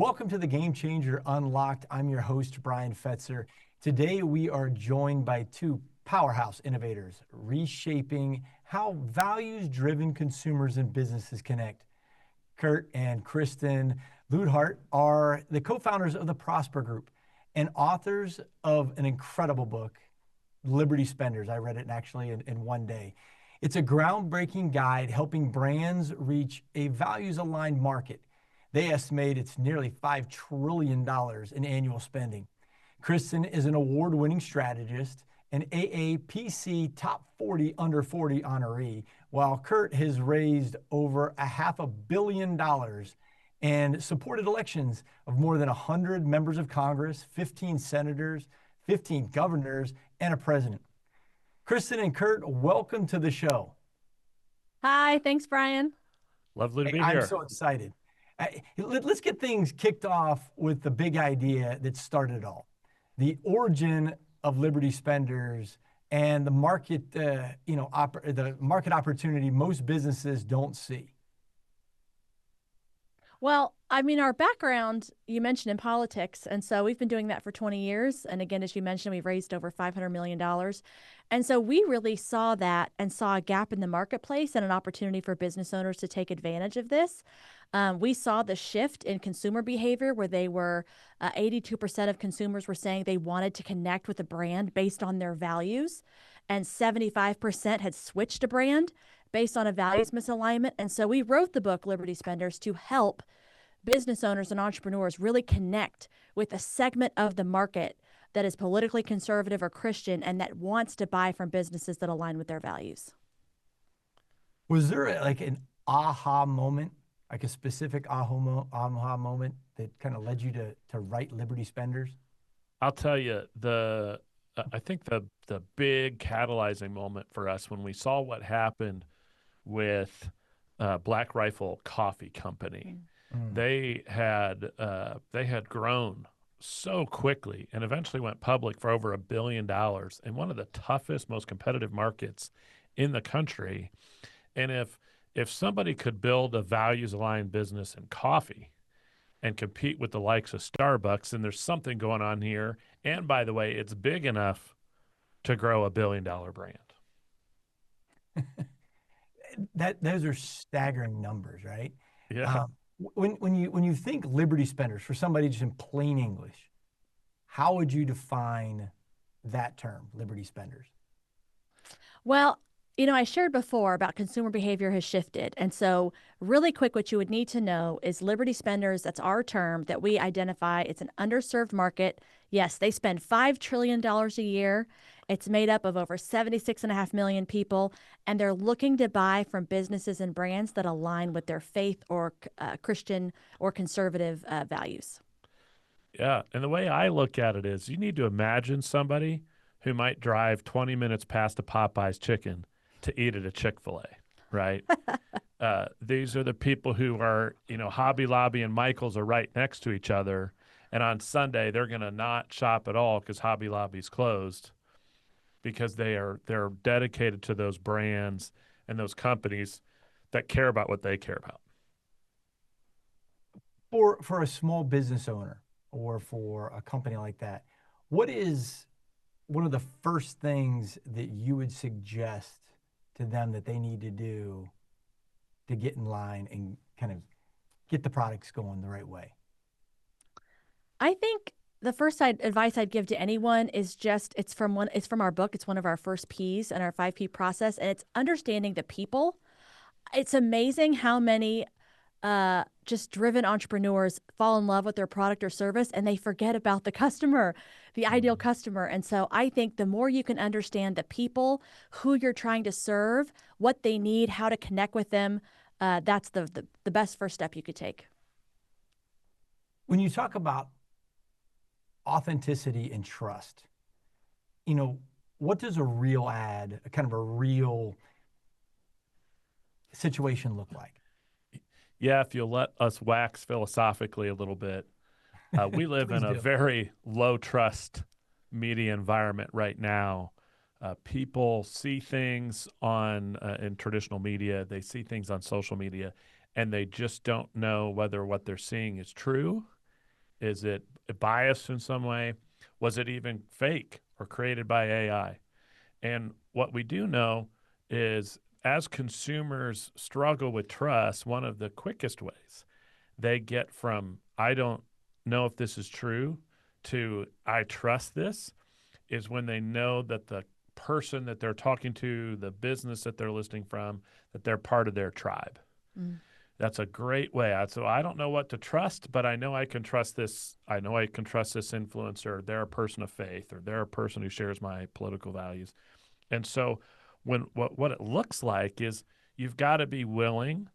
Welcome to the Game Changer Unlocked. I'm your host, Brian Fetzer. Today, we are joined by two powerhouse innovators, reshaping how values-driven consumers and businesses connect. Kurt and Kristen Luidhardt are the co-founders of the Prosper Group and authors of an incredible book, Liberty Spenders. I read it actually in one day. It's a groundbreaking guide helping brands reach a values-aligned market. They estimate it's nearly $5 trillion in annual spending. Kristen is an award-winning strategist, an AAPC Top 40 Under 40 honoree, while Kurt has raised over $500 million and supported elections of more than 100 members of Congress, 15 senators, 15 governors, and a president. Kristen and Kurt, welcome to the show. Hi, thanks, Brian. Lovely to be here. I'm so excited. Let's get things kicked off with the big idea that started it all. The origin of Liberty Spenders and the market, the market opportunity most businesses don't see. Well, I mean, our background, you mentioned in politics, and so we've been doing that for 20 years. And again, as you mentioned, we've raised over $500 million. And so we really saw that and saw a gap in the marketplace and an opportunity for business owners to take advantage of this. We saw the shift in consumer behavior where they were 82% of consumers were saying they wanted to connect with a brand based on their values, and 75% had switched a brand based on a values misalignment. And so we wrote the book Liberty Spenders to help business owners and entrepreneurs really connect with a segment of the market that is politically conservative or Christian and that wants to buy from businesses that align with their values. Was there an aha moment, like a specific aha moment that kind of led you to write Liberty Spenders? I'll tell you, I think the big catalyzing moment for us when we saw what happened with Black Rifle Coffee Company. They had grown so quickly and eventually went public for over $1 billion in one of the toughest, most competitive markets in the country. And if somebody could build a values-aligned business in coffee and compete with the likes of Starbucks, then there's something going on here. And by the way, it's big enough to grow $1 billion brand. Those are staggering numbers, right? Yeah. When you think Liberty Spenders, for somebody just in plain English, how would you define that term, Liberty Spenders? Well, I shared before about consumer behavior has shifted. And so really quick, what you would need to know is Liberty Spenders, that's our term that we identify. It's an underserved market. Yes, they spend $5 trillion a year. It's made up of over 76.5 million people, and they're looking to buy from businesses and brands that align with their faith or Christian or conservative values. Yeah, and the way I look at it is you need to imagine somebody who might drive 20 minutes past a Popeye's chicken to eat at a Chick-fil-A, right? These are the people who are, Hobby Lobby and Michael's are right next to each other, and on Sunday they're going to not shop at all because Hobby Lobby's closed, because they're dedicated to those brands and those companies that care about what they care about. For a small business owner or for a company like that, what is one of the first things that you would suggest to them that they need to do to get in line and kind of get the products going the right way? I think the first advice I'd give to anyone is it's from our book. It's one of our first P's in our 5P process, and it's understanding the people. It's amazing how many just driven entrepreneurs fall in love with their product or service and they forget about the customer, the ideal customer. And so I think the more you can understand the people, who you're trying to serve, what they need, how to connect with them, that's the best first step you could take. When you talk about authenticity and trust, what does a real ad, a kind of a real situation look like? Yeah, if you'll let us wax philosophically a little bit, we live in a very low trust media environment right now. People see things in traditional media, they see things on social media, and they just don't know whether what they're seeing is true Is it biased in some way? Was it even fake or created by AI? And what we do know is as consumers struggle with trust, one of the quickest ways they get from, I don't know if this is true, to I trust this, is when they know that the person that they're talking to, the business that they're listening from, that they're part of their tribe. Mm. That's a great way. So I don't know what to trust, but I know I can trust this. I know I can trust this influencer. They're a person of faith, or they're a person who shares my political values. And so what it looks like is you've got to be willing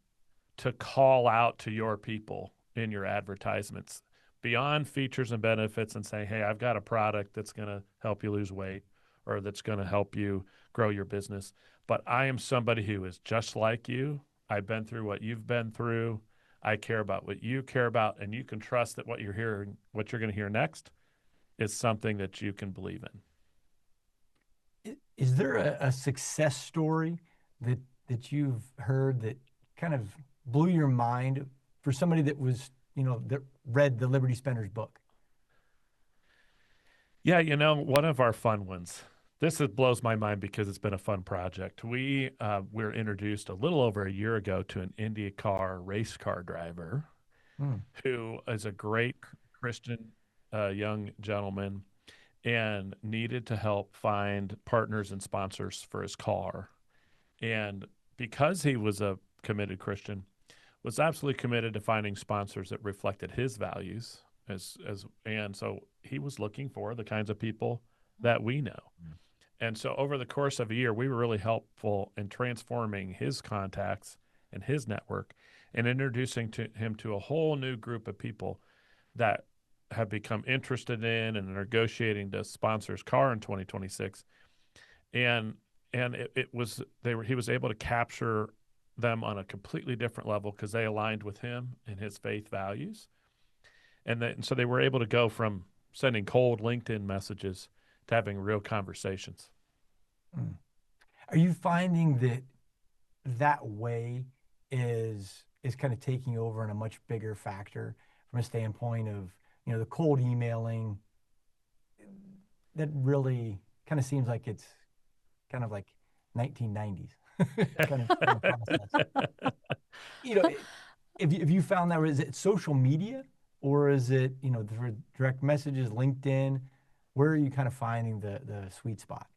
to call out to your people in your advertisements beyond features and benefits and say, hey, I've got a product that's going to help you lose weight or that's going to help you grow your business. But I am somebody who is just like you. I've been through what you've been through. I care about what you care about, and you can trust that what you're hearing, what you're going to hear next is something that you can believe in. Is there a success story that you've heard that kind of blew your mind for somebody that was, that read the Liberty Spender's book? Yeah, one of our fun ones. This blows my mind because it's been a fun project. We were introduced a little over a year ago to an IndyCar race car driver who is a great Christian young gentleman and needed to help find partners and sponsors for his car. And because he was a committed Christian, was absolutely committed to finding sponsors that reflected his values and so he was looking for the kinds of people that we know. And so over the course of a year, we were really helpful in transforming his contacts and his network and introducing him to a whole new group of people that have become interested in and negotiating to sponsor his car in 2026. And he was able to capture them on a completely different level because they aligned with him and his faith values. And so they were able to go from sending cold LinkedIn messages to having real conversations. Are you finding that way is kind of taking over in a much bigger factor from a standpoint of, the cold emailing that really kind of seems like it's kind of like 1990s kind of process? If you found that, is it social media or is it, through direct messages, LinkedIn? Where are you kind of finding the sweet spot?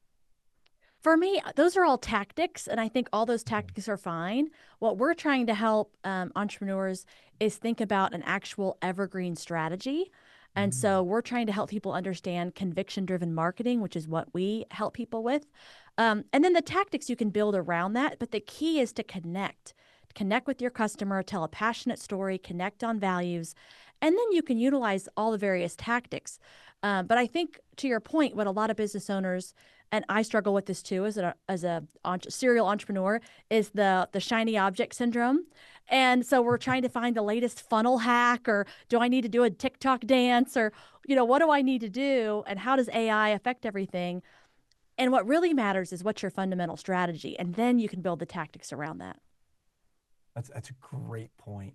For me, those are all tactics, and I think all those tactics are fine. What we're trying to help entrepreneurs is think about an actual evergreen strategy. And so we're trying to help people understand conviction-driven marketing, which is what we help people with. And then the tactics you can build around that, but the key is to connect with your customer, tell a passionate story, connect on values, and then you can utilize all the various tactics. But I think, to your point, what a lot of business owners, and I struggle with this too as a serial entrepreneur, is the shiny object syndrome. And so we're trying to find the latest funnel hack, or do I need to do a TikTok dance, or what do I need to do, and how does AI affect everything? And what really matters is what's your fundamental strategy, and then you can build the tactics around that. That's a great point.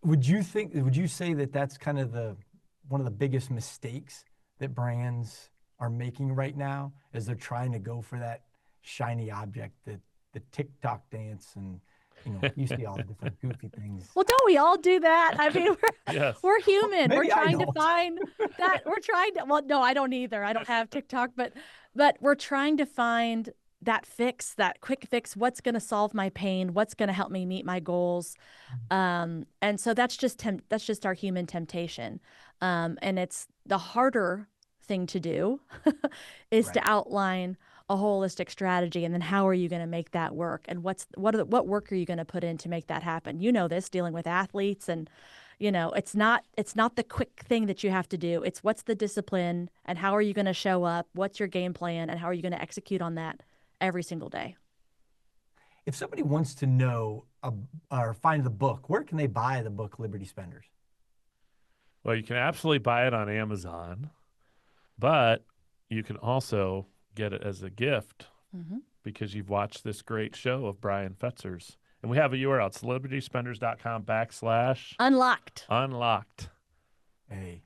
Would you say that that's kind of one of the biggest mistakes that brands are making right now, as they're trying to go for that shiny object, the TikTok dance, and you see all the different goofy things. Well, don't we all do that? I mean, we're human. Well, we're trying to find that. Well, no, I don't either. I don't have TikTok, but we're trying to find that fix, that quick fix. What's going to solve my pain? What's going to help me meet my goals? And so that's just our human temptation. And it's the harder thing to do is to outline a holistic strategy, and then how are you going to make that work, and what work are you going to put in to make that happen? This, dealing with athletes, and it's not the quick thing that you have to do. It's what's the discipline, and how are you going to show up, what's your game plan, and how are you going to execute on that every single day. If somebody wants to know or find the book, where can they buy the book Liberty Spenders? Well, you can absolutely buy it on Amazon, but you can also get it as a gift because you've watched this great show of Brian Fetzer's. And we have a URL. It's libertyspenders.com/unlocked. Hey,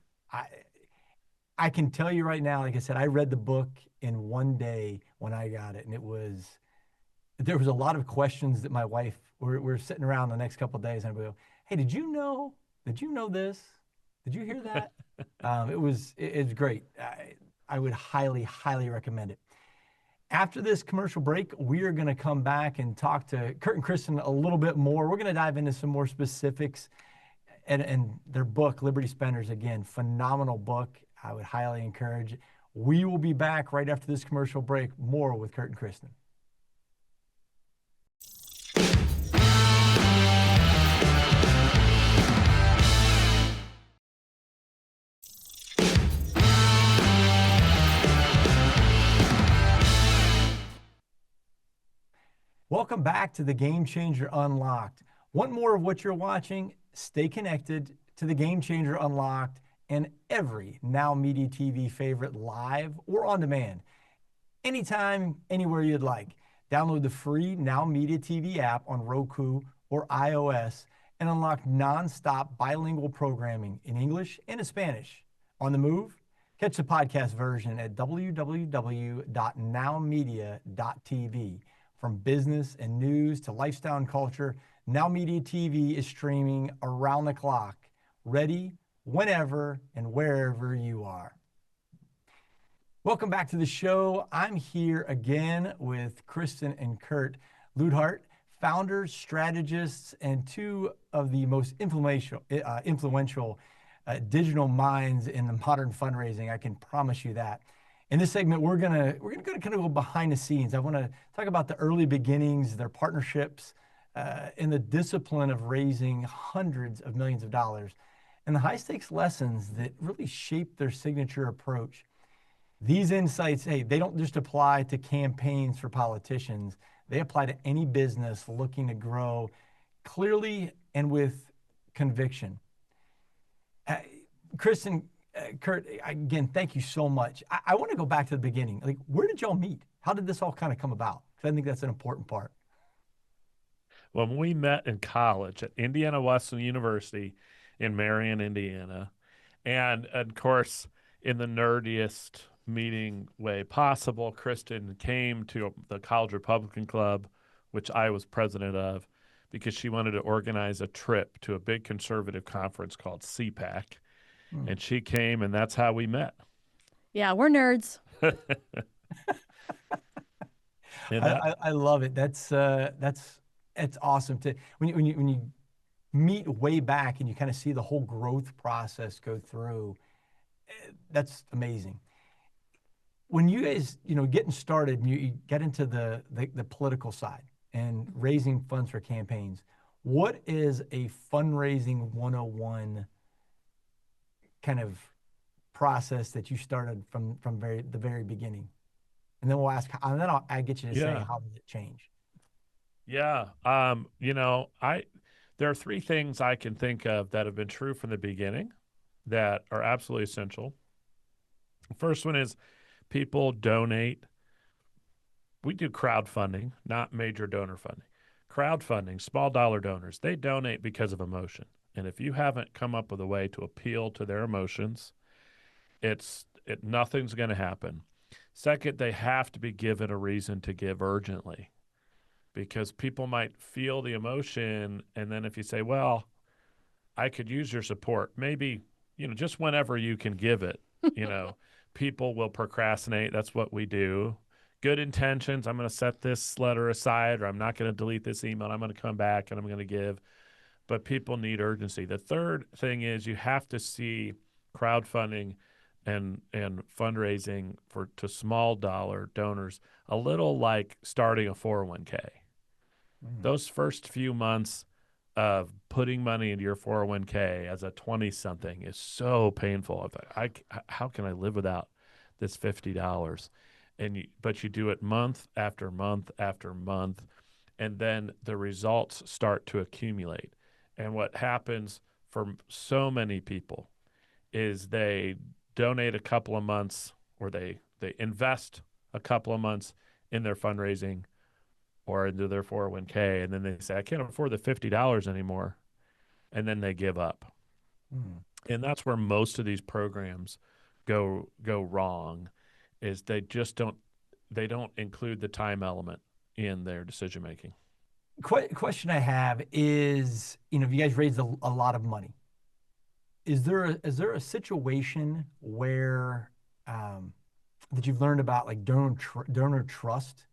I can tell you right now, like I said, I read the book in one day when I got it, and there was a lot of questions that my wife, we're sitting around the next couple of days, and I go, hey, did you know this? Did you hear that? It's great. I would highly, highly recommend it. After this commercial break, we are going to come back and talk to Kurt and Kristen a little bit more. We're going to dive into some more specifics and their book, Liberty Spenders. Again, phenomenal book. I would highly encourage it. We will be back right after this commercial break. More with Kurt and Kristen. Welcome back to the Game Changer Unlocked. Want more of what you're watching? Stay connected to the Game Changer Unlocked and every Now Media TV favorite live or on demand. Anytime, anywhere you'd like. Download the free Now Media TV app on Roku or iOS and unlock non-stop bilingual programming in English and in Spanish. On the move? Catch the podcast version at www.nowmedia.tv. From business and news to lifestyle and culture, Now Media TV is streaming around the clock, ready whenever and wherever you are. Welcome back to the show. I'm here again with Kristen and Kurt Luidhardt, founders, strategists, and two of the most influential digital minds in the modern fundraising. I can promise you that. In this segment, we're gonna kind of go behind the scenes. I want to talk about the early beginnings, their partnerships, in the discipline of raising hundreds of millions of dollars, and the high stakes lessons that really shape their signature approach. These insights, hey, they don't just apply to campaigns for politicians. They apply to any business looking to grow clearly and with conviction. Kristen, Kurt, again, thank you so much. I want to go back to the beginning. Like, where did y'all meet? How did this all kind of come about? Because I think that's an important part. When we met in college at Indiana Wesleyan University in Marion, Indiana, and of course, in the nerdiest meeting way possible, Kristen came to the College Republican Club, which I was president of, because she wanted to organize a trip to a big conservative conference called CPAC. And she came, and that's how we met. Yeah, we're nerds. I love it. That's awesome to when you meet way back and you kind of see the whole growth process go through. That's amazing. When you guys, getting started and you get into the political side and raising funds for campaigns, what is a fundraising 101 kind of process that you started from the very beginning? And then we'll ask, and then I'll get you to say, how did it change? Yeah. There are three things I can think of that have been true from the beginning that are absolutely essential. The first one is people donate. We do crowdfunding, not major donor funding. Crowdfunding, small dollar donors, they donate because of emotion. And if you haven't come up with a way to appeal to their emotions, nothing's going to happen. Second, they have to be given a reason to give urgently, because people might feel the emotion, and then if you say, well, I could use your support, maybe, just whenever you can give it, people will procrastinate. That's what we do. Good intentions, I'm going to set this letter aside, or I'm not going to delete this email. I'm going to come back and I'm going to give. But people need urgency. The third thing is you have to see crowdfunding and fundraising to small dollar donors a little like starting a 401k. Those first few months of putting money into your 401k as a 20-something is so painful. How can I live without this $50? But you do it month after month after month, and then the results start to accumulate. And what happens for so many people is they donate a couple of months, or they invest a couple of months in their fundraising or into their 401k, and then they say, I can't afford the $50 anymore, and then they give up. And that's where most of these programs go wrong, is they don't include the time element in their decision making. Question I have is, you guys raised a lot of money. Is there a situation where that you've learned about, like donor trust,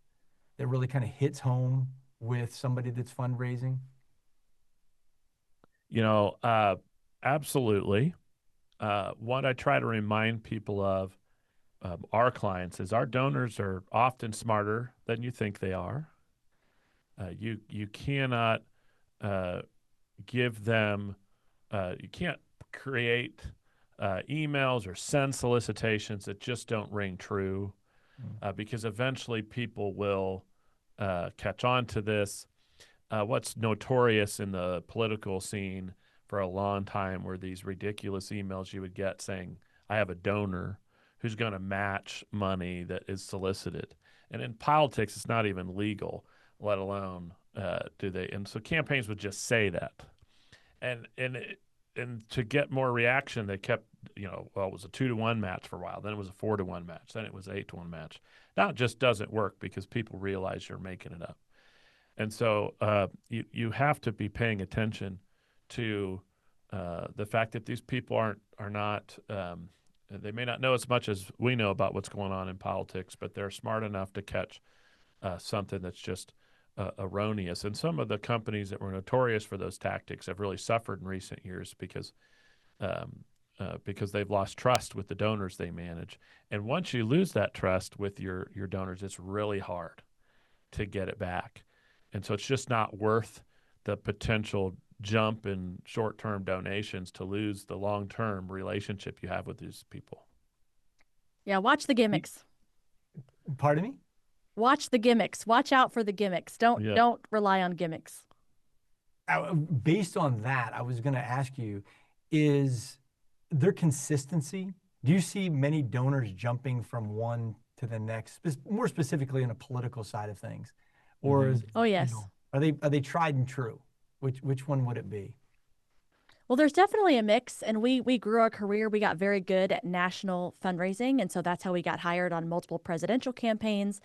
that really kind of hits home with somebody that's fundraising? Absolutely. What I try to remind people of, our clients, is our donors are often smarter than you think they are. You cannot give them, you can't create emails or send solicitations that just don't ring true, because eventually people will catch on to this. What's notorious in the political scene for a long time were these ridiculous emails you would get saying, I have a donor who's going to match money that is solicited. And in politics, it's not even legal, let alone do they. And so campaigns would just say that. And to get more reaction, they kept, it was a 2-to-1 match for a while. Then it was a 4-to-1 match. Then it was an 8-to-1 match. Now it just doesn't work because people realize you're making it up. And so you have to be paying attention to the fact that these people are not, they may not know as much as we know about what's going on in politics, but they're smart enough to catch something that's just erroneous. And some of the companies that were notorious for those tactics have really suffered in recent years because they've lost trust with the donors they manage. And once you lose that trust with your donors, it's really hard to get it back. And so it's just not worth the potential jump in short-term donations to lose the long-term relationship you have with these people. Yeah, watch the gimmicks. Pardon me? Watch the gimmicks. Watch out for the gimmicks. Don't rely on gimmicks. Based on that, I was going to ask you, is there consistency? Do you see many donors jumping from one to the next, more specifically in a political side of things? Or is, oh yes, are they tried and true? Which one would it be? Well, there's definitely a mix, and we grew our career. We got very good at national fundraising, and so that's how we got hired on multiple presidential campaigns.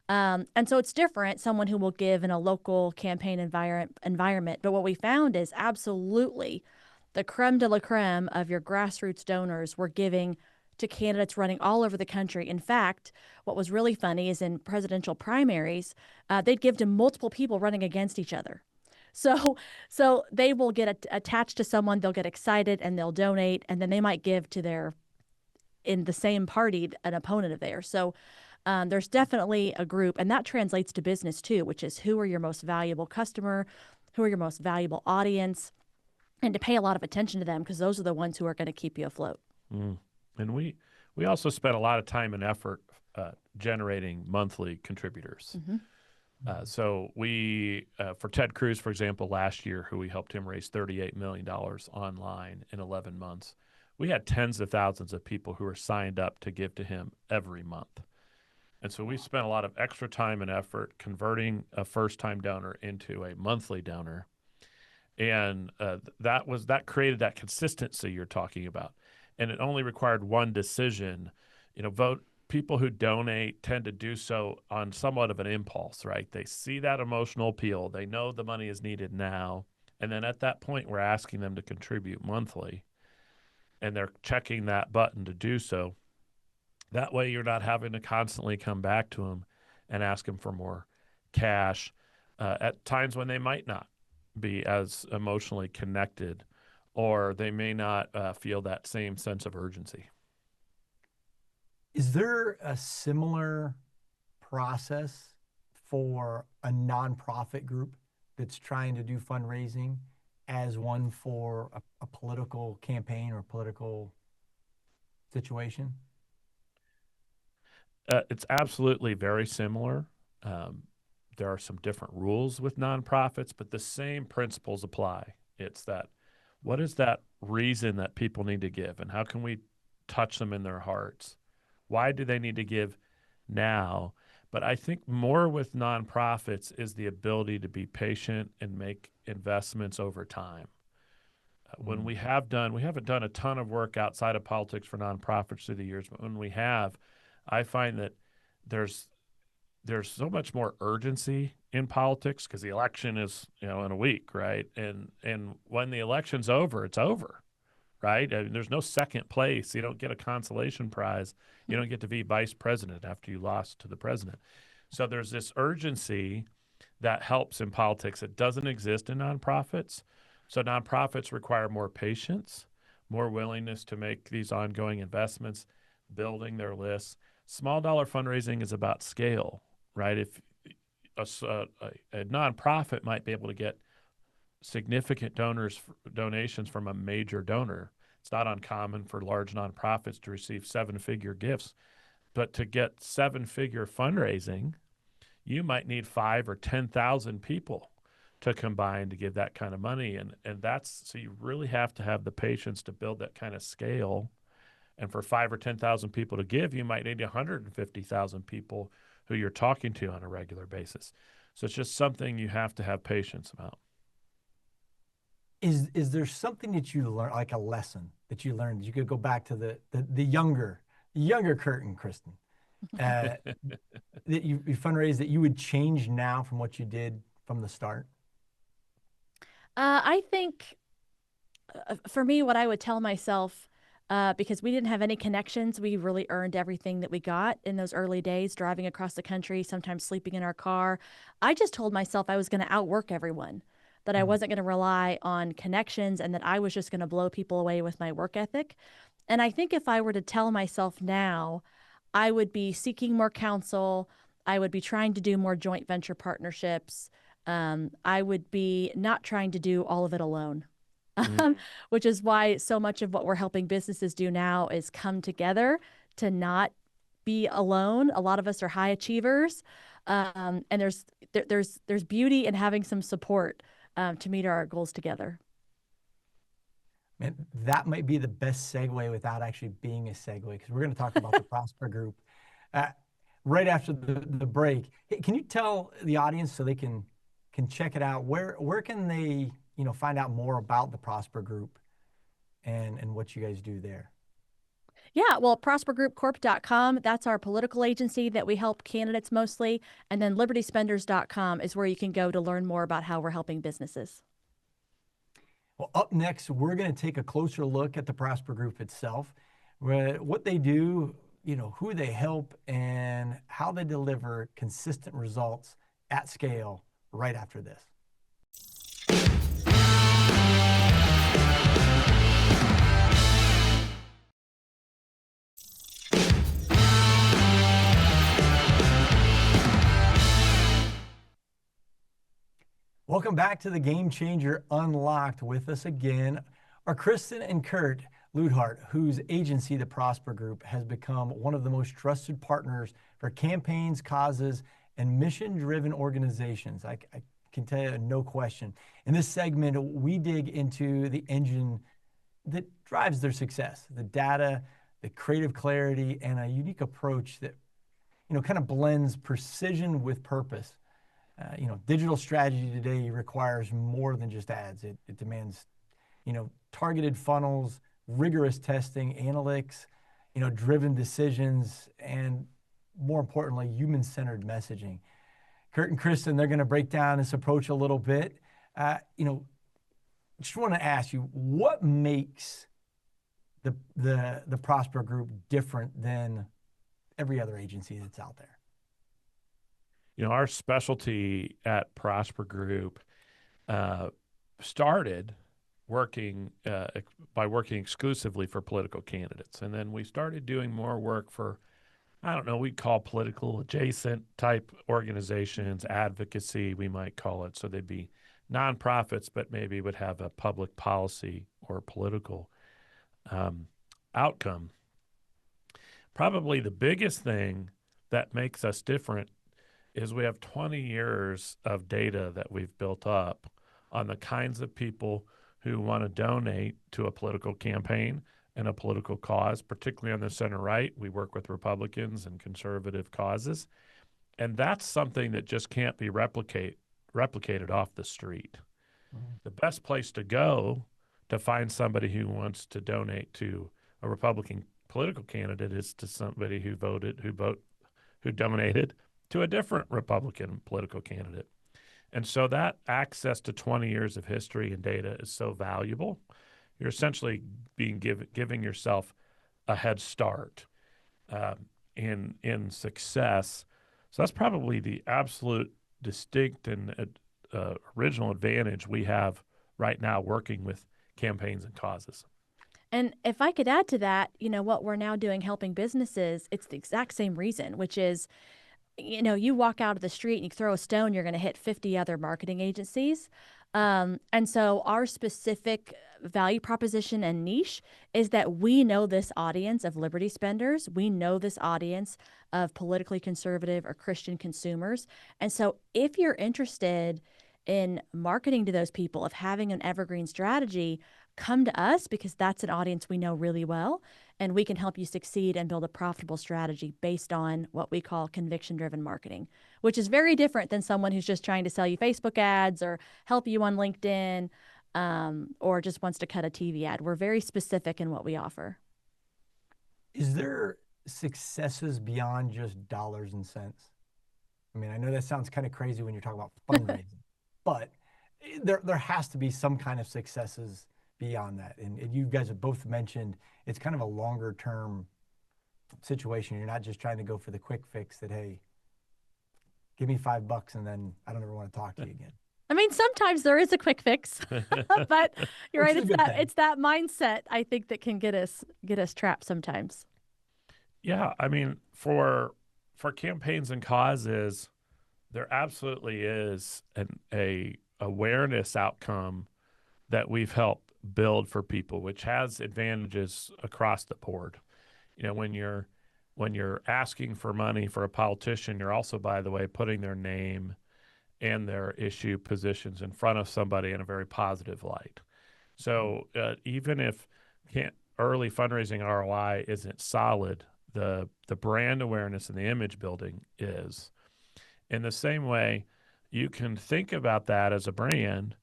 And so it's different, someone who will give in a local campaign environment. But what we found is absolutely the creme de la creme of your grassroots donors were giving to candidates running all over the country. In fact, what was really funny is in presidential primaries, they'd give to multiple people running against each other. So they will get attached to someone, they'll get excited and they'll donate, and then they might give to in the same party, an opponent of theirs. So there's definitely a group, and that translates to business too, which is who are your most valuable customer, who are your most valuable audience, and to pay a lot of attention to them because those are the ones who are going to keep you afloat. And we also spent a lot of time and effort generating monthly contributors. So we, for Ted Cruz, for example, last year, who we helped him raise $38 million online in 11 months, we had tens of thousands of people who were signed up to give to him every month. And so we spent a lot of extra time and effort converting a first-time donor into a monthly donor. And that created that consistency you're talking about. And it only required one decision. People who donate tend to do so on somewhat of an impulse, right? They see that emotional appeal. They know the money is needed now. And then at that point, we're asking them to contribute monthly. And they're checking that button to do so. That way, you're not having to constantly come back to them and ask them for more cash at times when they might not be as emotionally connected, or they may not feel that same sense of urgency. Is there a similar process for a nonprofit group that's trying to do fundraising as one for a political campaign or political situation? It's absolutely very similar. There are some different rules with nonprofits, but the same principles apply. It's that, what is that reason that people need to give, and how can we touch them in their hearts? Why do they need to give now? But I think more with nonprofits is the ability to be patient and make investments over time. When we haven't done a ton of work outside of politics for nonprofits through the years, but when we have, I find that there's so much more urgency in politics because the election is, in a week, right? And when the election's over, it's over, right? I mean, there's no second place. You don't get a consolation prize. You don't get to be vice president after you lost to the president. So there's this urgency that helps in politics. It doesn't exist in nonprofits. So nonprofits require more patience, more willingness to make these ongoing investments, building their lists. Small dollar fundraising is about scale, right? If a nonprofit might be able to get significant donations from a major donor. It's not uncommon for large nonprofits to receive seven-figure gifts, but to get seven-figure fundraising, you might need 5,000 or 10,000 people to combine to give that kind of money. And so you really have to have the patience to build that kind of scale. And for 5,000 or 10,000 people to give, you might need 150,000 people who you're talking to on a regular basis. So it's just something you have to have patience about. Is there something that you learned, like a lesson that you learned, that you could go back to the younger Kurt and Kristen, that you fundraised, that you would change now from what you did from the start? I think for me, what I would tell myself, because we didn't have any connections, we really earned everything that we got in those early days, driving across the country, sometimes sleeping in our car. I just told myself I was going to outwork everyone, that I wasn't going to rely on connections, and that I was just going to blow people away with my work ethic. And I think if I were to tell myself now, I would be seeking more counsel. I would be trying to do more joint venture partnerships. I would be not trying to do all of it alone, which is why so much of what we're helping businesses do now is come together to not be alone. A lot of us are high achievers, and there's beauty in having some support to meet our goals together. Man, that might be the best segue without actually being a segue, because we're going to talk about the Prosper Group right after the break. Hey, can you tell the audience, so they can check it out, where can they find out more about the Prosper Group and what you guys do there? Yeah, well, prospergroupcorp.com, that's our political agency that we help candidates mostly. And then libertyspenders.com is where you can go to learn more about how we're helping businesses. Well, up next, we're going to take a closer look at the Prosper Group itself, what they do, who they help, and how they deliver consistent results at scale right after this. Welcome back to the Game Changer Unlocked. With us again are Kristen and Kurt Luidhardt, whose agency, the Prosper Group, has become one of the most trusted partners for campaigns, causes, and mission-driven organizations. I can tell you, no question. In this segment, we dig into the engine that drives their success, the data, the creative clarity, and a unique approach that kind of blends precision with purpose. Digital strategy today requires more than just ads. It demands, targeted funnels, rigorous testing, analytics, driven decisions, and more importantly, human-centered messaging. Kurt and Kristen, they're going to break down this approach a little bit. Just want to ask you, what makes the Prosper Group different than every other agency that's out there? Our specialty at Prosper Group started by working exclusively for political candidates. And then we started doing more work for, we'd call political adjacent type organizations, advocacy, we might call it. So they'd be nonprofits, but maybe would have a public policy or political outcome. Probably the biggest thing that makes us different is we have 20 years of data that we've built up on the kinds of people who want to donate to a political campaign and a political cause, particularly on the center right. We work with Republicans and conservative causes. And that's something that just can't be replicated off the street. Mm-hmm. The best place to go to find somebody who wants to donate to a Republican political candidate is to somebody who donated to a different Republican political candidate. And so that access to 20 years of history and data is so valuable. You're essentially giving yourself a head start in success. So that's probably the absolute distinct and original advantage we have right now working with campaigns and causes. And if I could add to that, what we're now doing helping businesses, it's the exact same reason, which is, you walk out of the street and you throw a stone, you're going to hit 50 other marketing agencies. And so our specific value proposition and niche is that we know this audience of liberty spenders. We know this audience of politically conservative or Christian consumers. And so if you're interested in marketing to those people, of having an evergreen strategy, come to us, because that's an audience we know really well, and we can help you succeed and build a profitable strategy based on what we call conviction-driven marketing, which is very different than someone who's just trying to sell you Facebook ads or help you on LinkedIn, or just wants to cut a TV ad. We're very specific in what we offer. Is there successes beyond just dollars and cents? I mean, I know that sounds kind of crazy when you're talking about fundraising, but there has to be some kind of successes beyond that. And you guys have both mentioned it's kind of a longer term situation. You're not just trying to go for the quick fix that, hey, give me $5 and then I don't ever want to talk to you again. I mean, sometimes there is a quick fix, but you're right. It's that mindset, I think, that can get us trapped sometimes. Yeah, I mean, for campaigns and causes, there absolutely is a awareness outcome that we've helped build for people, which has advantages across the board. When you're asking for money for a politician, you're also, by the way, putting their name and their issue positions in front of somebody in a very positive light. So even if early fundraising ROI isn't solid, the brand awareness and the image building is. In the same way, you can think about that as a brand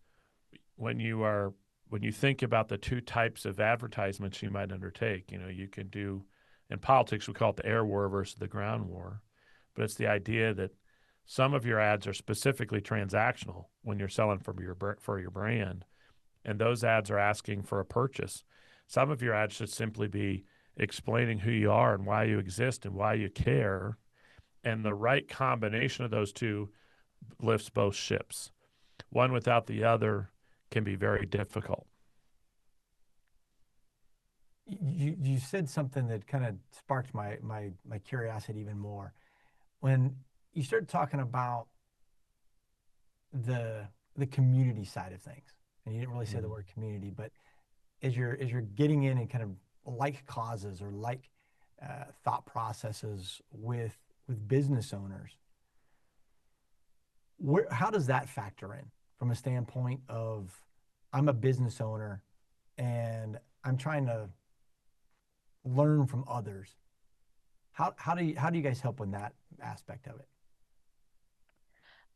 when you think about the two types of advertisements you might undertake. You can do, in politics, we call it the air war versus the ground war, but it's the idea that some of your ads are specifically transactional when you're selling for your brand, and those ads are asking for a purchase. Some of your ads should simply be explaining who you are and why you exist and why you care, and the right combination of those two lifts both ships. One without the other can be very difficult. You said something that kind of sparked my curiosity even more. When you started talking about the community side of things, and you didn't really say the word community, but as you're getting in and kind of like causes or like thought processes with business owners, how does that factor in from a standpoint of, I'm a business owner and I'm trying to learn from others? How do you guys help in that aspect of it?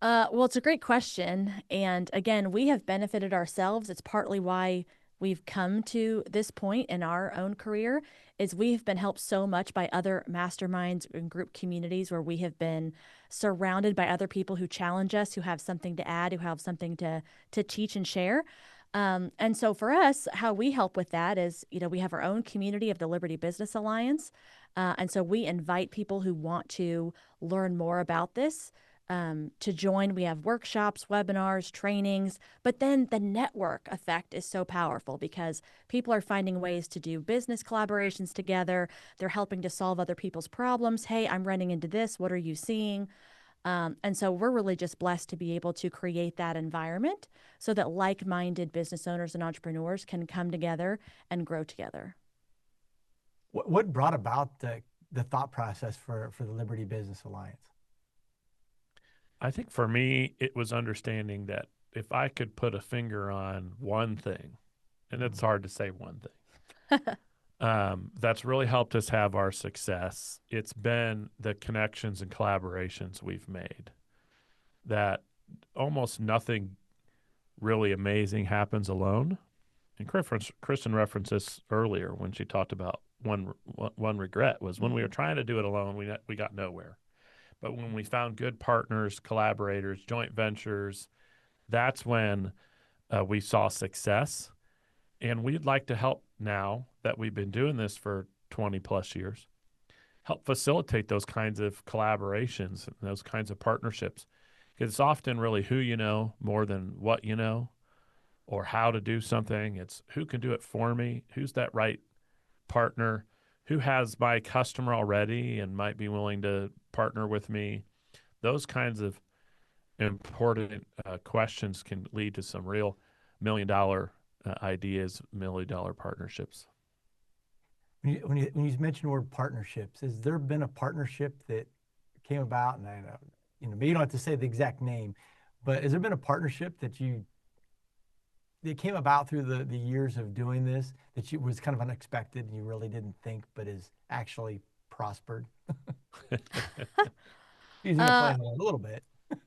Well, it's a great question. And again, we have benefited ourselves. It's partly why we've come to this point in our own career, is we've been helped so much by other masterminds and group communities where we have been surrounded by other people who challenge us, who have something to add, who have something to teach and share. And so for us, how we help with that is, we have our own community of the Liberty Business Alliance. And so we invite people who want to learn more about this to join. We have workshops, webinars, trainings, but then the network effect is so powerful because people are finding ways to do business collaborations together. They're helping to solve other people's problems. Hey, I'm running into this. What are you seeing? And so we're really just blessed to be able to create that environment so that like-minded business owners and entrepreneurs can come together and grow together. What brought about the thought process for the Liberty Business Alliance? I think for me, it was understanding that if I could put a finger on one thing, and it's hard to say one thing, that's really helped us have our success, it's been the connections and collaborations we've made. That almost nothing really amazing happens alone. And Kristen referenced this earlier when she talked about one regret was when we were trying to do it alone, we got nowhere. But when we found good partners, collaborators, joint ventures, that's when we saw success. And we'd like to help now that we've been doing this for 20 plus years, help facilitate those kinds of collaborations and those kinds of partnerships. Because it's often really who you know more than what you know or how to do something. It's who can do it for me, who's that right partner, who has my customer already and might be willing to partner with me. Those kinds of important questions can lead to some real $1 million ideas, $1 million partnerships. When you mention the word partnerships, has there been a partnership that came about, and I know, maybe you don't have to say the exact name, but has there been a partnership that came about through the years of doing this that was kind of unexpected and you really didn't think, but is actually prospered? Using a play on a little bit.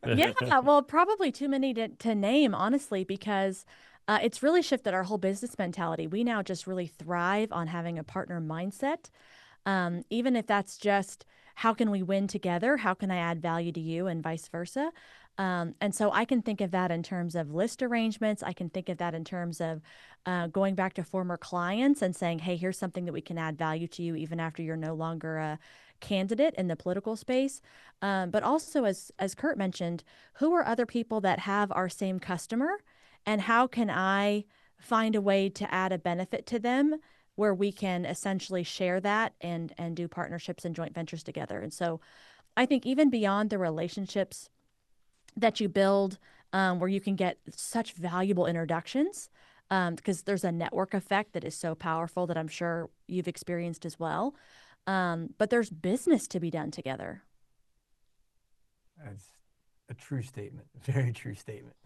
Yeah, well, probably too many to name, honestly, because it's really shifted our whole business mentality. We now just really thrive on having a partner mindset. Even if that's just how can we win together? How can I add value to you and vice versa? And so I can think of that in terms of list arrangements. I can think of that in terms of going back to former clients and saying, hey, here's something that we can add value to you even after you're no longer a candidate in the political space. But also, as Kurt mentioned, who are other people that have our same customer and how can I find a way to add a benefit to them where we can essentially share that and do partnerships and joint ventures together. And so I think even beyond the relationships that you build where you can get such valuable introductions because there's a network effect that is so powerful that I'm sure you've experienced as well. But there's business to be done together. That's a true statement. Very true statement.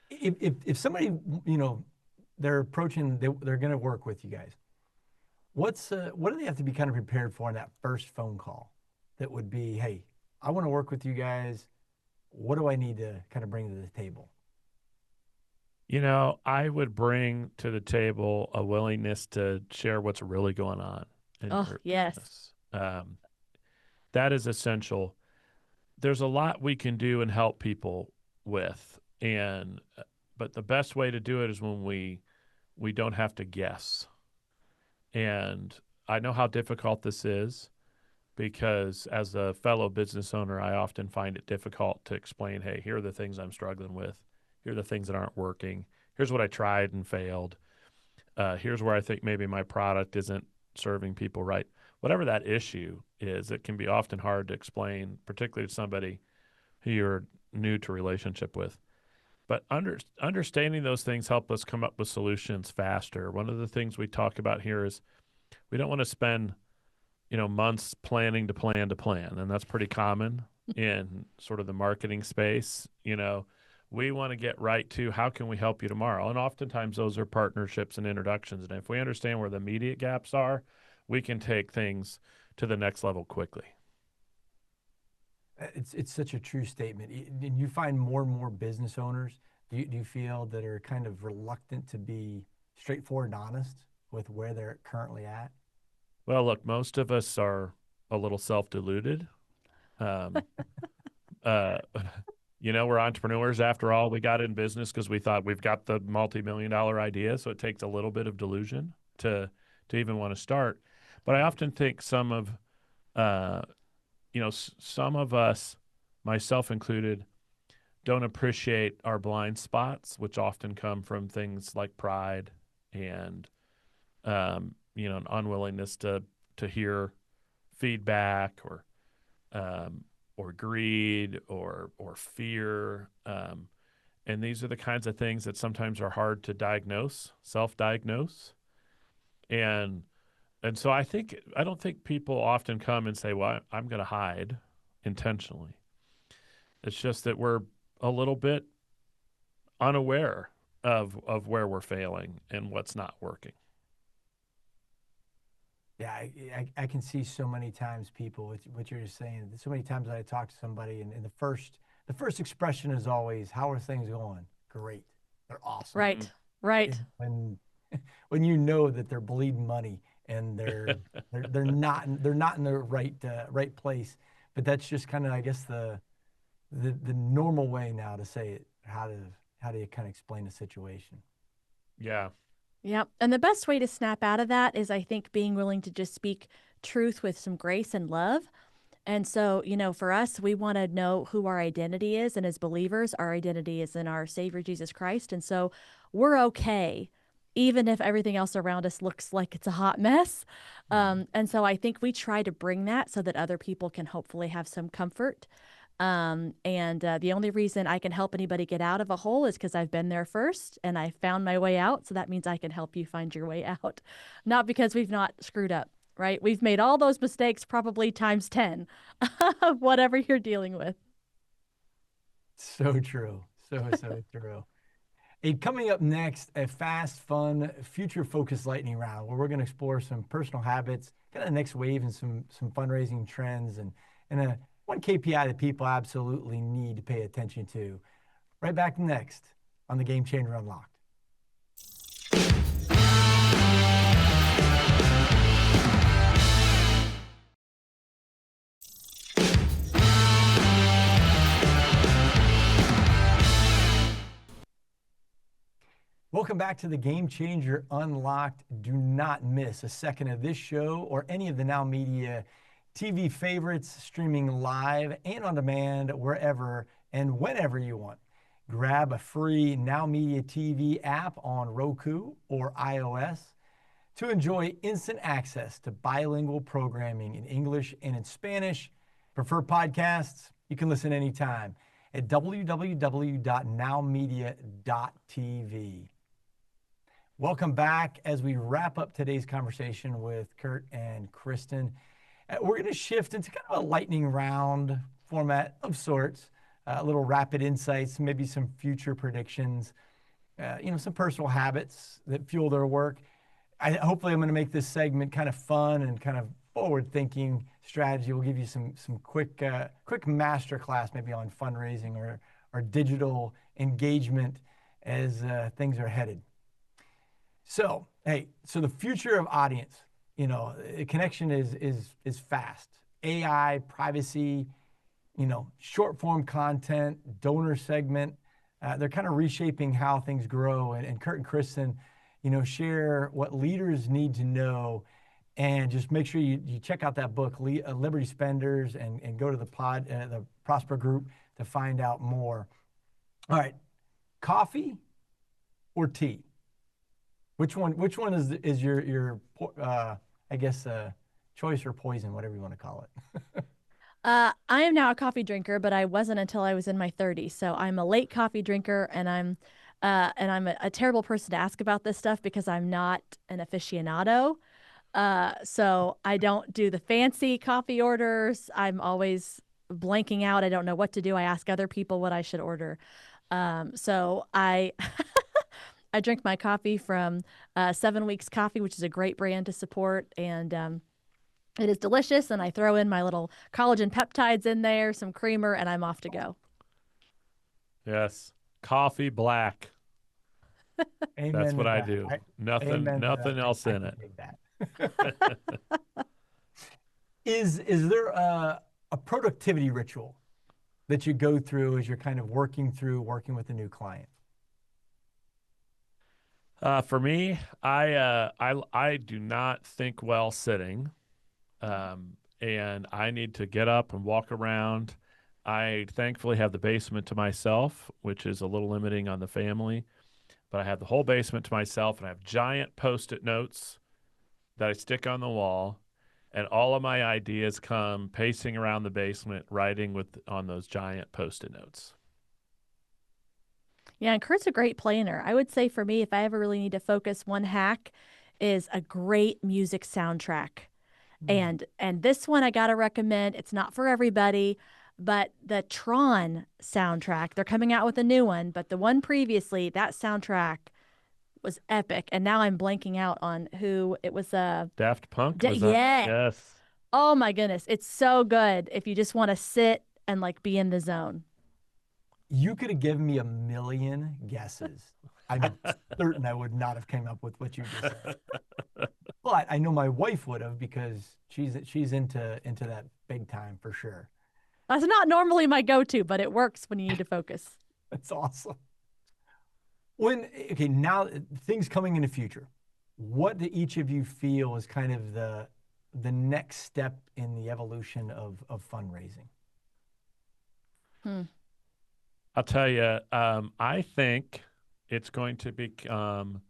If somebody, they're approaching, they're going to work with you guys, what do they have to be kind of prepared for in that first phone call that would be, hey, I want to work with you guys. What do I need to kind of bring to the table? I would bring to the table a willingness to share what's really going on. Yes. That is essential. There's a lot we can do and help people with. But the best way to do it is when we don't have to guess. And I know how difficult this is because as a fellow business owner, I often find it difficult to explain, hey, here are the things I'm struggling with. Here are the things that aren't working. Here's what I tried and failed. Here's where I think maybe my product isn't serving people right. Whatever that issue is, it can be often hard to explain, particularly to somebody who you're new to relationship with. But understanding those things help us come up with solutions faster. One of the things we talk about here is we don't want to spend, months planning to plan. And that's pretty common in sort of the marketing space. We want to get right to how can we help you tomorrow? And oftentimes those are partnerships and introductions. And if we understand where the immediate gaps are, we can take things to the next level quickly. It's such a true statement. And you find more and more business owners, do you feel, that are kind of reluctant to be straightforward and honest with where they're currently at? Well, look, most of us are a little self-deluded. We're entrepreneurs after all. We got in business because we thought we've got the multi-million-dollar idea. So it takes a little bit of delusion to even want to start. But I often think some of us, myself included, don't appreciate our blind spots, which often come from things like pride and, an unwillingness to hear feedback or greed or fear. And these are the kinds of things that sometimes are hard to diagnose, self-diagnose. And so I don't think people often come and say, well, I'm going to hide intentionally. It's just that we're a little bit unaware of where we're failing and what's not working. Yeah, I can see so many times people, what you're just saying, so many times I talk to somebody and the first expression is always, how are things going? Great. They're awesome. Right. Right. When you know that they're bleeding money and they're not in the right place. But that's just kind of, I guess, the normal way now to say it. How do you kind of explain the situation? Yeah. Yep. And the best way to snap out of that is, I think, being willing to just speak truth with some grace and love. And so, for us, we want to know who our identity is. And as believers, our identity is in our Savior, Jesus Christ. And so we're okay, even if everything else around us looks like it's a hot mess. And so I think we try to bring that so that other people can hopefully have some comfort. And the only reason I can help anybody get out of a hole is because I've been there first and I found my way out. So that means I can help you find your way out, not because we've not screwed up, right? We've made all those mistakes probably times 10 of whatever you're dealing with. So true. So true. Hey, coming up next, a fast, fun, future-focused lightning round where we're going to explore some personal habits, kind of the next wave and some fundraising trends and one KPI that people absolutely need to pay attention to. Right back next on the Game Changer Unlocked. Welcome back to the Game Changer Unlocked. Do not miss a second of this show or any of the Now Media TV favorites, streaming live and on demand wherever and whenever you want. Grab a free Now Media TV app on Roku or iOS to enjoy instant access to bilingual programming in English and in Spanish. Prefer podcasts? You can listen anytime at www.nowmedia.tv. Welcome back as we wrap up today's conversation with Kurt and Kristen. We're going to shift into kind of a lightning round format of sorts, a little rapid insights, maybe some future predictions, some personal habits that fuel their work. Hopefully I'm going to make this segment kind of fun and kind of forward-thinking strategy. We'll give you some quick masterclass maybe on fundraising or digital engagement as things are headed. So the future of audience, connection is fast. AI, privacy, short form content, donor segment, they're kind of reshaping how things grow. And Kurt and Kristen, share what leaders need to know, and just make sure you check out that book, Liberty Spenders, and go to the Prosper Group to find out more. All right, coffee or tea? Which one is your choice or poison, whatever you want to call it? I am now a coffee drinker, but I wasn't until I was in my 30s. So I'm a late coffee drinker, and I'm a terrible person to ask about this stuff because I'm not an aficionado. So I don't do the fancy coffee orders. I'm always blanking out. I don't know what to do. I ask other people what I should order. So I I drink my coffee from 7 Weeks Coffee, which is a great brand to support. And it is delicious. And I throw in my little collagen peptides in there, some creamer, and I'm off to go. Yes. Coffee black. That's what I do. Nothing else in it. Is there a productivity ritual that you go through as you're kind of working with a new client? For me, I do not think well sitting, and I need to get up and walk around. I thankfully have the basement to myself, which is a little limiting on the family, but I have the whole basement to myself, and I have giant Post-it notes that I stick on the wall, and all of my ideas come pacing around the basement, writing on those giant Post-it notes. Yeah, and Kurt's a great planner. I would say for me, if I ever really need to focus, one hack is a great music soundtrack. And this one I got to recommend. It's not for everybody, but the Tron soundtrack. They're coming out with a new one, but the one previously, that soundtrack was epic. And now I'm blanking out on who it was. Daft Punk? Yes. Oh my goodness. It's so good if you just want to sit and be in the zone. You could have given me a million guesses, I'm certain I would not have came up with what you just said. But I know my wife would have because she's into that big time for sure. That's not normally my go-to, but it works when you need to focus. That's awesome. Okay, now things coming in the future, what do each of you feel is kind of the next step in the evolution of fundraising? I'll tell you, I think it's going to become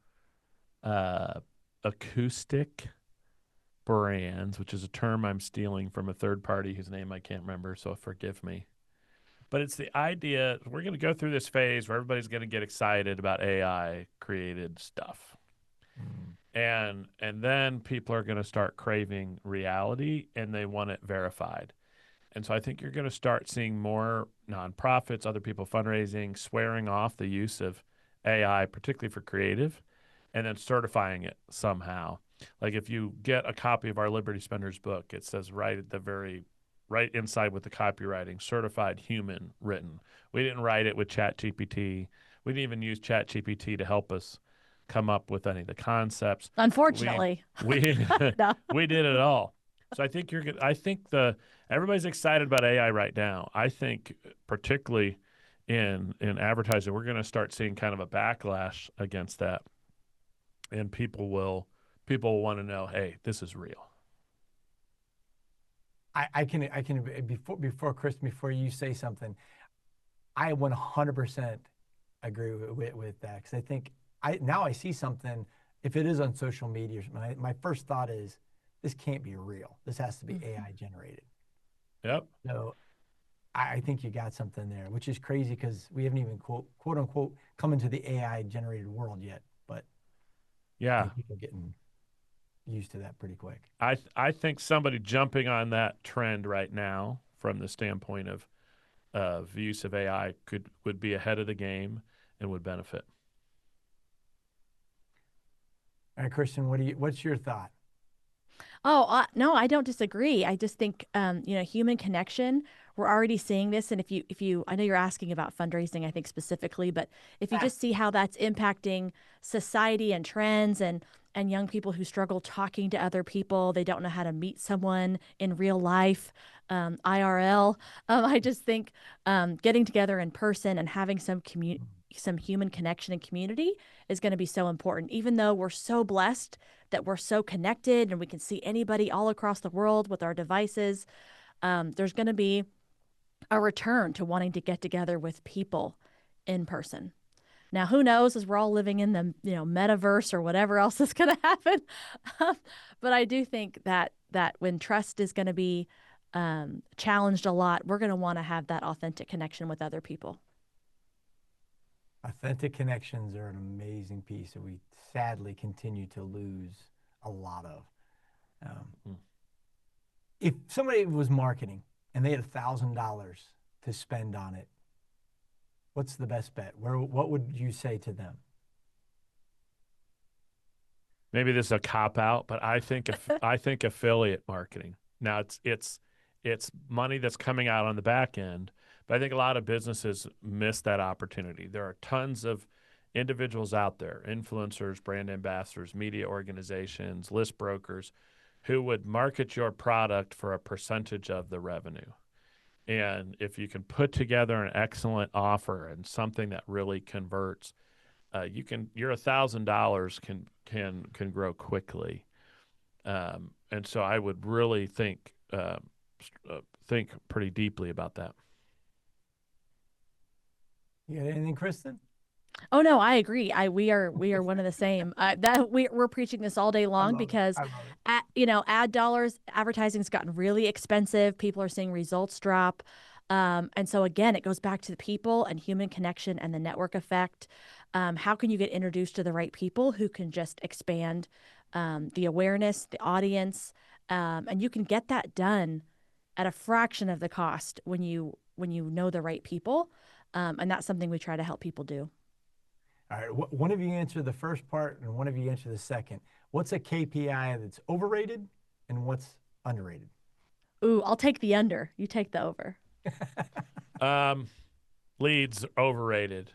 acoustic brands, which is a term I'm stealing from a third party whose name I can't remember, so forgive me. But it's the idea we're going to go through this phase where everybody's going to get excited about AI created stuff. And then people are going to start craving reality and they want it verified. And so I think you're going to start seeing more nonprofits, other people fundraising, swearing off the use of AI, particularly for creative, and then certifying it somehow. Like if you get a copy of our Liberty Spenders book, it says right at the right inside with the copywriting, certified human written. We didn't write it with ChatGPT. We didn't even use ChatGPT to help us come up with any of the concepts. Unfortunately. We No. we did it all. So I think everybody's excited about AI right now. I think particularly in advertising, we're going to start seeing kind of a backlash against that. And people will want to know, hey, this is real. I can before Kristen, before you say something, I 100% agree with that, because I think I see something. If it is on social media, my first thought is this can't be real. This has to be AI generated. Yep. So I think you got something there, which is crazy because we haven't even quote unquote come into the AI generated world yet. But yeah, I think people are getting used to that pretty quick. I think somebody jumping on that trend right now from the standpoint of use of AI would be ahead of the game and would benefit. All right, Kristen, what's your thought? Oh, no, I don't disagree. I just think, human connection, we're already seeing this. And if you, I know you're asking about fundraising, I think specifically, but if you just see how that's impacting society and trends and young people who struggle talking to other people, they don't know how to meet someone in real life, IRL. I just think getting together in person and having some human connection and community is going to be so important, even though we're so blessed that we're so connected and we can see anybody all across the world with our devices. There's going to be a return to wanting to get together with people in person. Now, who knows, as we're all living in the metaverse or whatever else is going to happen. But I do think that when trust is going to be challenged a lot, we're going to want to have that authentic connection with other people. Authentic connections are an amazing piece that we sadly continue to lose a lot of. If somebody was marketing and they had $1,000 to spend on it, what's the best bet? What would you say to them? Maybe this is a cop out, but I think affiliate marketing. Now it's money that's coming out on the back end, but I think a lot of businesses miss that opportunity. There are tons of individuals out there, influencers, brand ambassadors, media organizations, list brokers, who would market your product for a percentage of the revenue. And if you can put together an excellent offer and something that really converts, your $1,000 can grow quickly. And so I would really think pretty deeply about that. You got anything, Kristen? Oh no, I agree. We are one of the same. We're preaching this all day long because ad dollars, advertising's gotten really expensive. People are seeing results drop. And so again, it goes back to the people and human connection and the network effect. How can you get introduced to the right people who can just expand the awareness, the audience, and you can get that done at a fraction of the cost when you know the right people. And that's something we try to help people do. All right, one of you answer the first part and one of you answer the second. What's a KPI that's overrated and what's underrated? Ooh, I'll take the under. You take the over. Leads overrated.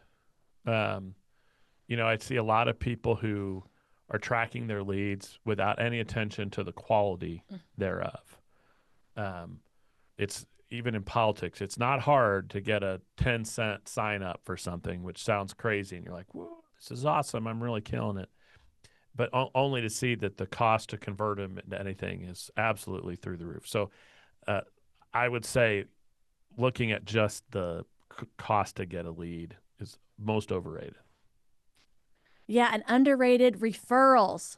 I see a lot of people who are tracking their leads without any attention to the quality thereof. It's even in politics, it's not hard to get a 10-cent sign up for something, which sounds crazy. And you're like, whoa, this is awesome. I'm really killing it. But only to see that the cost to convert them into anything is absolutely through the roof. So I would say looking at just the cost to get a lead is most overrated. Yeah, and underrated referrals.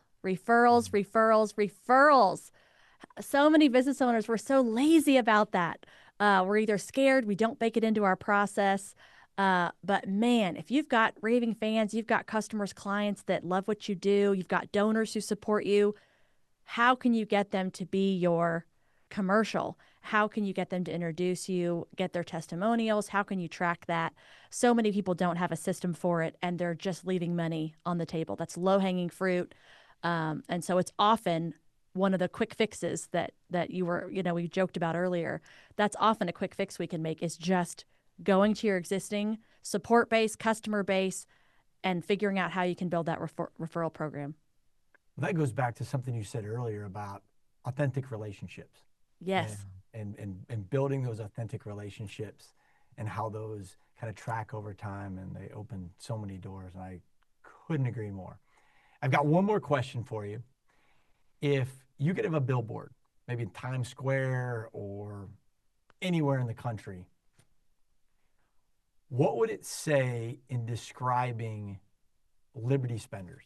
So many business owners, we're so lazy about that. We're either scared, we don't bake it into our process. But man, if you've got raving fans, you've got customers, clients that love what you do, you've got donors who support you, how can you get them to be your commercial? How can you get them to introduce you, get their testimonials? How can you track that? So many people don't have a system for it, and they're just leaving money on the table. That's low-hanging fruit. And so it's often one of the quick fixes that we joked about earlier. That's often a quick fix we can make, is just going to your existing support base, customer base, and figuring out how you can build that referral program. That goes back to something you said earlier about authentic relationships. Yes. And building those authentic relationships and how those kind of track over time, and they open so many doors. And I couldn't agree more. I've got one more question for you. If you could have a billboard, maybe in Times Square or anywhere in the country, what would it say in describing Liberty Spenders?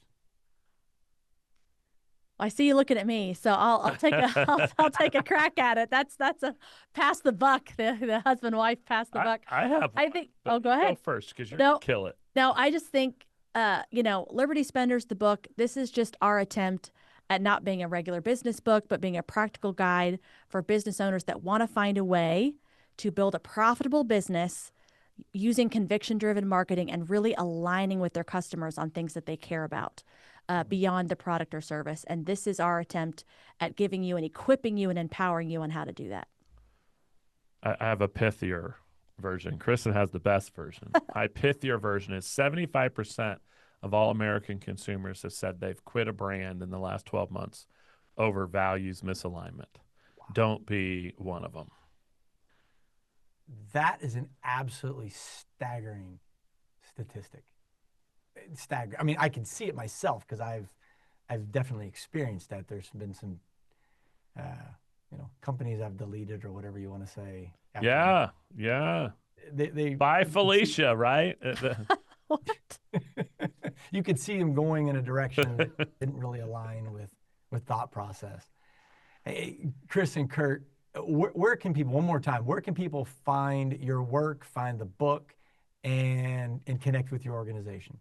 I see you looking at me, so I'll take a crack at it. That's a pass the buck. The husband wife pass the buck. I think. Oh, go ahead. Go first, because you're gonna kill it. No, I just think Liberty Spenders, the book. This is just our attempt at not being a regular business book, but being a practical guide for business owners that want to find a way to build a profitable business using conviction-driven marketing and really aligning with their customers on things that they care about. Beyond the product or service. And this is our attempt at giving you and equipping you and empowering you on how to do that. I have a pithier version. Kristen has the best version. My pithier version is 75% of all American consumers have said they've quit a brand in the last 12 months over values misalignment. Wow. Don't be one of them. That is an absolutely staggering statistic. I mean, I can see it myself because I've definitely experienced that. There's been some, companies I've deleted or whatever you want to say. Yeah. They Bye, Felicia, right? What? You could see them going in a direction that didn't really align with thought process. Hey, Chris and Kurt, where can people, one more time, where can people find your work, find the book, and connect with your organization?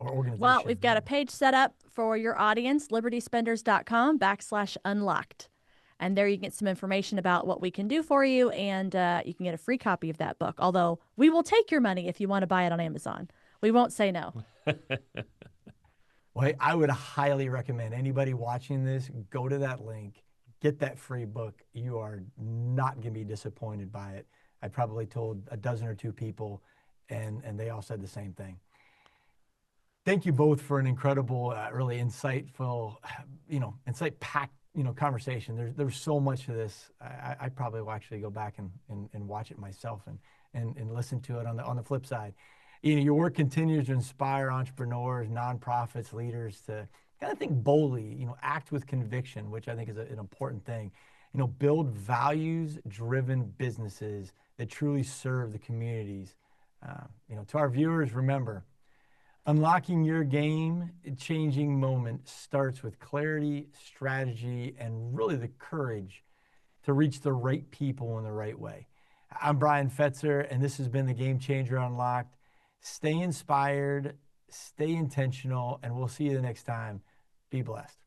Well, we've got a page set up for your audience, libertyspenders.com/unlocked. And there you can get some information about what we can do for you, and you can get a free copy of that book. Although we will take your money if you want to buy it on Amazon. We won't say no. Well, I would highly recommend anybody watching this, go to that link, get that free book. You are not going to be disappointed by it. I probably told a dozen or two people, and they all said the same thing. Thank you both for an incredible, really insightful, insight-packed, conversation. There's so much to this. I probably will actually go back and watch it myself and listen to it on the flip side. Your work continues to inspire entrepreneurs, nonprofits, leaders to kind of think boldly, act with conviction, which I think is an important thing. Build values-driven businesses that truly serve the communities. To our viewers, remember, unlocking your game-changing moment starts with clarity, strategy, and really the courage to reach the right people in the right way. I'm Brian Fetzer, and this has been the Game Changer Unlocked. Stay inspired, stay intentional, and we'll see you the next time. Be blessed.